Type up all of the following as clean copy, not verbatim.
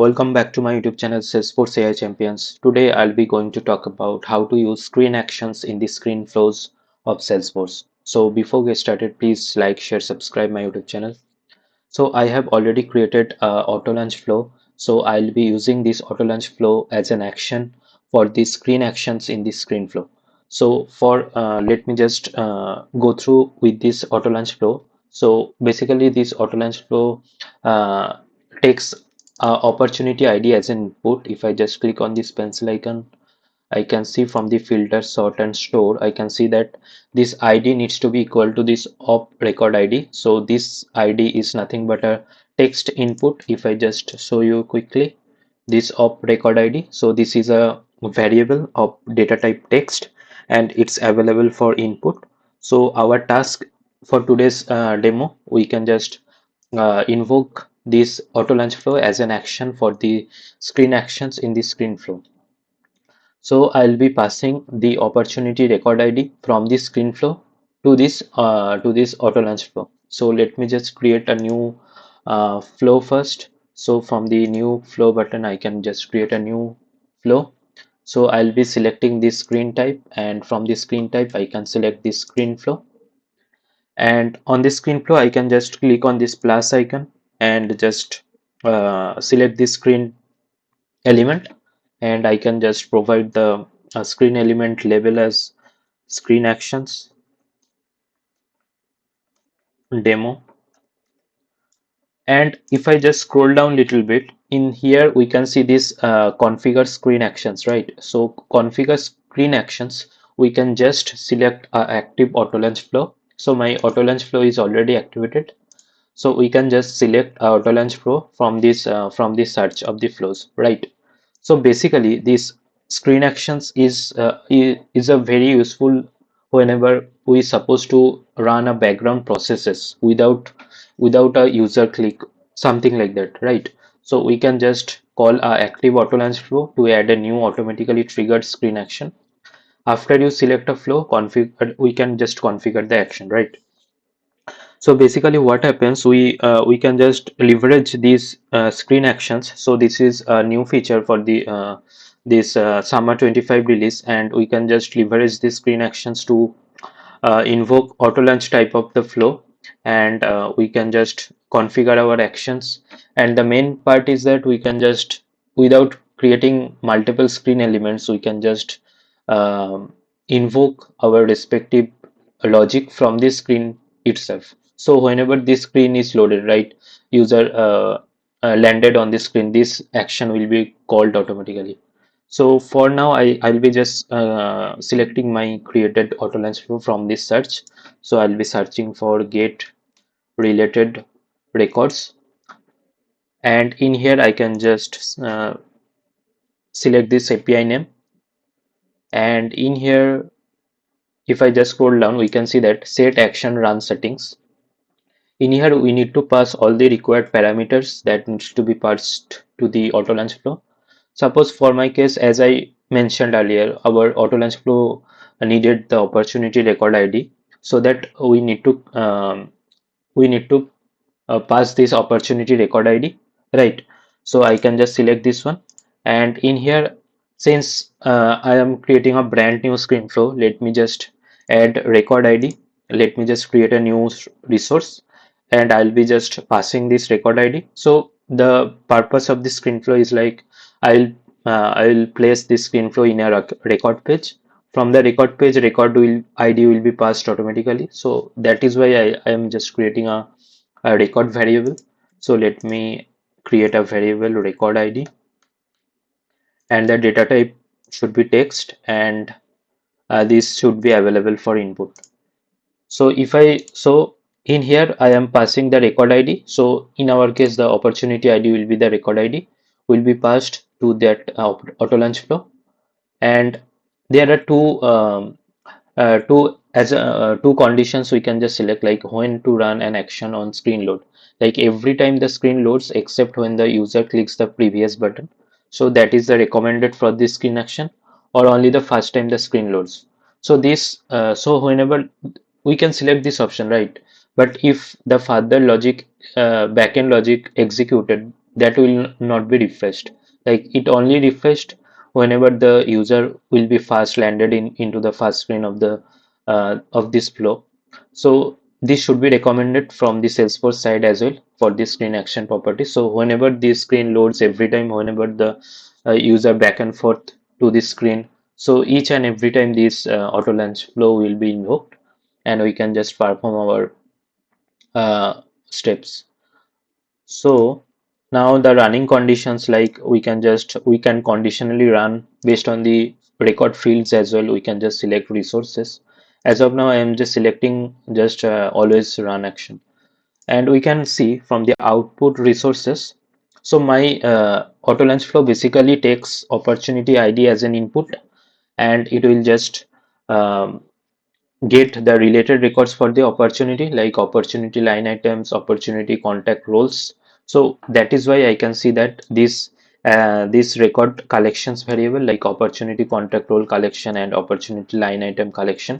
Welcome back to my YouTube channel Salesforce AI Champions. Today I'll be going to talk about how to use screen actions in the screen flows of Salesforce. So before we get started, please like, share, subscribe my YouTube channel. So I have already created Autolaunch flow. So I'll be using this Autolaunch flow as an action for the screen actions in the screen flow. So let me just go through with this Autolaunch flow. So basically this Autolaunch flow uh, takes opportunity ID as an input. If I just click on this pencil icon, I can see from the filter, sort and store, I can see that this ID needs to be equal to this op record ID. So this ID is nothing but a text input. If I just show you quickly this op record ID, so this is a variable of data type text and it's available for input. So our task for today's demo, we can just invoke this auto launch flow as an action for the screen actions in the screen flow. So I'll be passing the opportunity record ID from this screen flow to this auto launch flow. So let me just create a new flow first. So from the new flow button, I can just create a new flow. So I'll be selecting this screen type, and from the screen type, I can select this screen flow. And on the screen flow, I can just click on this plus icon and just select this screen element, and I can just provide the screen element label as screen actions demo. And if I just scroll down a little bit, in here we can see this configure screen actions, right? So configure screen actions, we can just select active auto launch flow. So my auto launch flow is already activated, so we can just select auto launch flow from this search of the flows, right? So basically this screen actions is a very useful whenever we supposed to run a background processes without a user click, something like that, right? So we can just call our active auto launch flow to add a new automatically triggered screen action. After you select a flow config, we can just configure the action, right? So basically what happens, we can just leverage these screen actions. So this is a new feature for the this summer 25 release, and we can just leverage these screen actions to invoke auto launch type of the flow, and we can just configure our actions. And the main part is that we can just, without creating multiple screen elements, we can just invoke our respective logic from this screen itself. So whenever this screen is loaded, right, user landed on this screen, this action will be called automatically. So for now, I'll be just selecting my created auto launch flow from this search. So I'll be searching for get related records, and in here I can just select this API name, and in here if I just scroll down, we can see that set action run settings. In here we need to pass all the required parameters that needs to be passed to the auto launch flow. Suppose for my case, as I mentioned earlier, our auto launch flow needed the opportunity record ID, so that we need to pass this opportunity record ID, right? So I can just select this one, and in here, since I am creating a brand new screen flow, let me just add record ID. Let me just create a new resource, and I'll be just passing this record ID. So the purpose of this screen flow is like, I'll place this screen flow in a record page. From the record page, ID will be passed automatically. So that is why I am just creating a record variable. So let me create a variable record ID, and the data type should be text, and this should be available for input. So in here I am passing the record ID. So in our case, the opportunity ID will be the record ID, will be passed to that auto launch flow. And there are two conditions we can just select, like when to run an action on screen load, like every time the screen loads except when the user clicks the previous button. So that is the recommended for this screen action, or only the first time the screen loads. So so whenever we can select this option, right? But if the further logic, backend logic executed that will not be refreshed. Like it only refreshed whenever the user will be first landed into the first screen of this flow. So this should be recommended from the Salesforce side as well for this screen action property. So whenever this screen loads, every time whenever the user back and forth to this screen, so each and every time this auto launch flow will be invoked, and we can just perform our steps. So now the running conditions, like we can conditionally run based on the record fields as well. We can just select resources. As of now, I am just selecting just always run action, and we can see from the output resources. So my auto launch flow basically takes opportunity ID as an input, and it will just um, get the related records for the opportunity, like opportunity line items, opportunity contact roles. So that is why I can see that this record collections variable, like opportunity contact role collection and opportunity line item collection.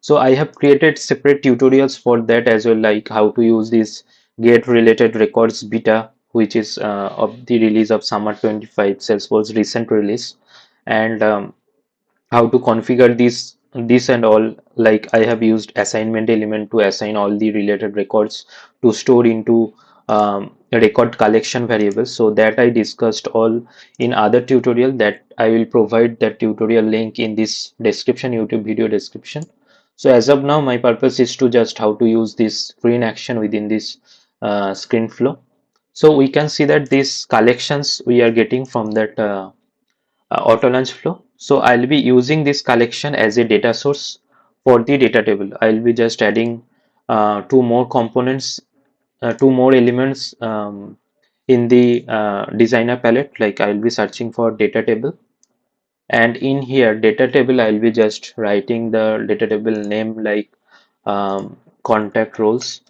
So I have created separate tutorials for that as well, like how to use this get related records beta, which is of the release of summer 25 Salesforce recent release, and how to configure this and all. Like I have used assignment element to assign all the related records to store into a record collection variables. So that I discussed all in other tutorial, that I will provide that tutorial link in this description, YouTube video description. So as of now, my purpose is to just how to use this screen action within this screen flow. So we can see that these collections we are getting from that auto launch flow. So I'll be using this collection as a data source for the data table. I'll be just adding two more components, two more elements in the designer palette. Like I'll be searching for data table, and in here data table I'll be just writing the data table name, like contact roles.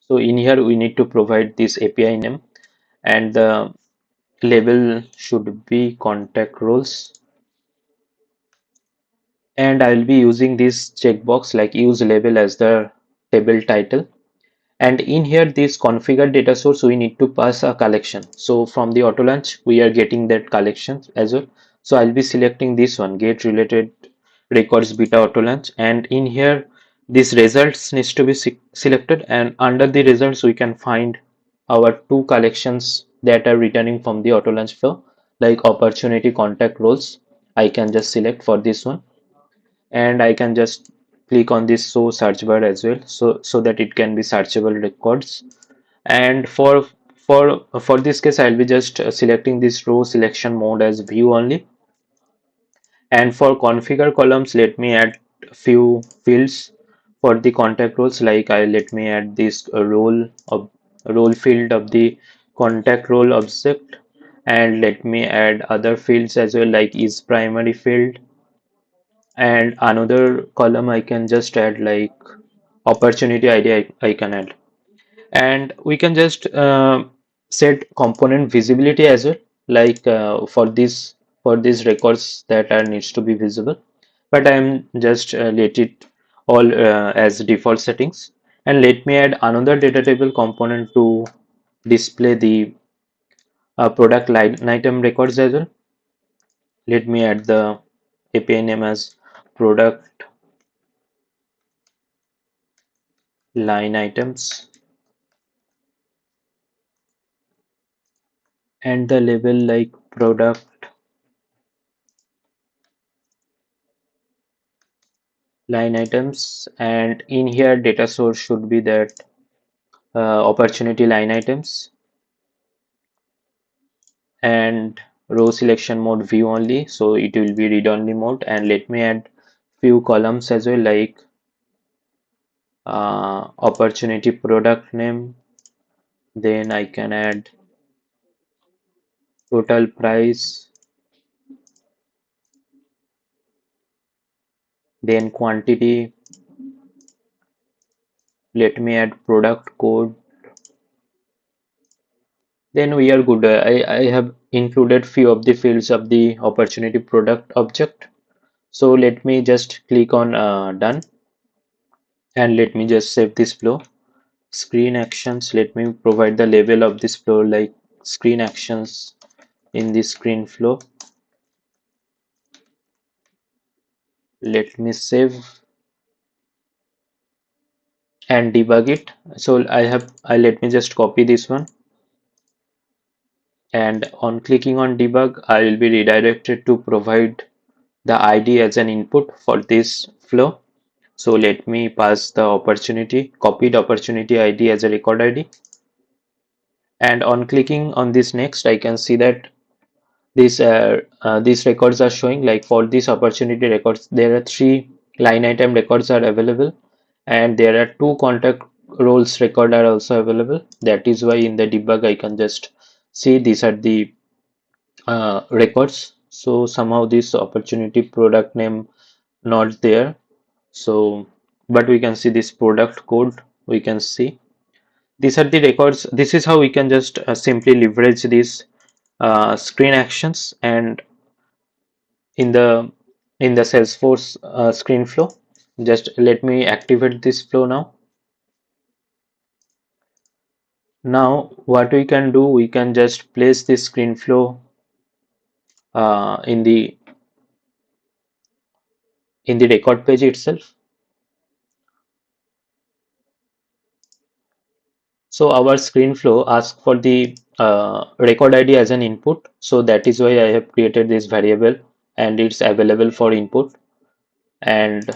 So in here we need to provide this API name, and the label should be contact roles, and I will be using this checkbox like use label as the table title. And in here this configure data source, we need to pass a collection. So from the auto launch we are getting that collection as well. So I'll be selecting this one, get related records beta auto launch, and in here this results needs to be selected, and under the results we can find our two collections that are returning from the auto launch flow, like opportunity contact roles. I can just select for this one, and I can just click on this show search bar as well, so that it can be searchable records. And for this case I'll be just selecting this row selection mode as view only. And for configure columns, let me add few fields for the contact roles. Like I let me add this role field of the contact role object, and let me add other fields as well, like is primary field. And another column I can just add like opportunity ID, I can add. And we can just set component visibility as well, like for these records that are needs to be visible, but I am just let it all as default settings. And let me add another data table component to display the product line item records as well. Let me add the API name as product line items, and the label like product line items. And in here data source should be that opportunity line items, and row selection mode view only, so it will be read only mode. And let me add few columns as well, like opportunity product name, then I can add total price, then quantity. Let me add product code. Then we are good. I have included few of the fields of the opportunity product object. So let me just click on done, and let me just save this flow. screen actions. Let me provide the label of this flow like screen actions in the screen flow. Let me save and debug it. So I let me just copy this one, and on clicking on debug I will be redirected to provide the ID as an input for this flow. So let me pass the copied opportunity ID as a record ID, and on clicking on this next I can see that these records are showing. Like for this opportunity records there are three line item records are available, and there are two contact roles record are also available. That is why in the debug I can just see these are the records. So somehow this opportunity product name not there. So but we can see this product code. We can see these are the records. This is how we can just simply leverage these screen actions and in the Salesforce screen flow. Just let me activate this flow now. Now what we can do, we can just place this screen flow uh, in the record page itself. So our screen flow asks for the record ID as an input. So that is why I have created this variable and it's available for input. And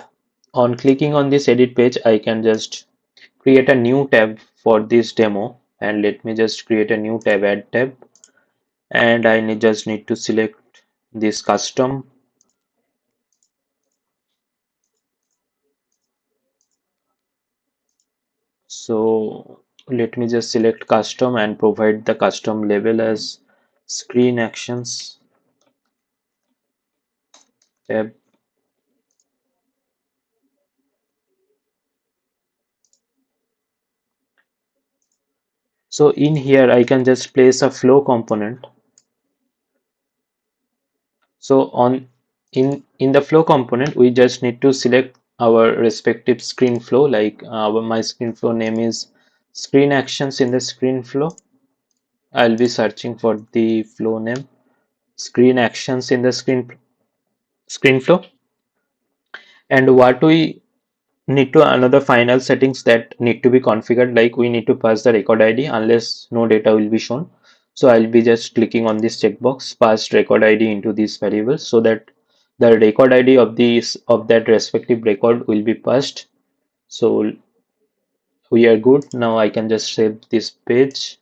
on clicking on this edit page, I can just create a new tab for this demo. And let me just create a new tab, add tab. And just need to select this custom. So let me just select custom and provide the custom label as screen actions tab. So in here I can just place a flow component. So in the flow component we just need to select our respective screen flow. Like my screen flow name is screen actions in the screen flow. I'll be searching for the flow name screen actions in the screen flow. And what we need to another final settings that need to be configured, like we need to pass the record ID unless no data will be shown. So I'll be just clicking on this checkbox, pass record ID into this variable, so that the record ID of that respective record will be passed. So we are good. Now I can just save this page,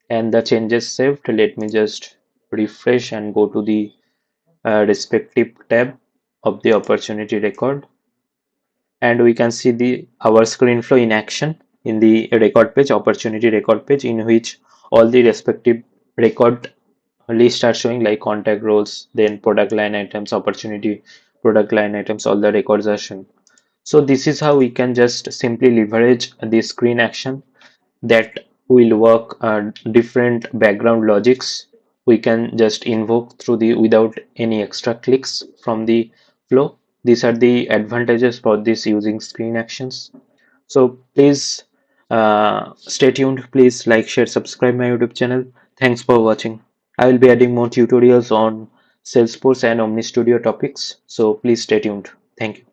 and the changes saved. Let me just refresh and go to the respective tab of the opportunity record, and we can see the our screen flow in action in the record page, opportunity record page, in which all the respective record list are showing, like contact roles, then product line items, opportunity product line items, all the records are showing. So this is how we can just simply leverage the screen action that will work different background logics. We can just invoke through the without any extra clicks from the flow. These are the advantages for this using screen actions. So please stay tuned. Please like, share, subscribe my YouTube channel. Thanks for watching. I will be adding more tutorials on Salesforce and Omni Studio topics. So please stay tuned. Thank you.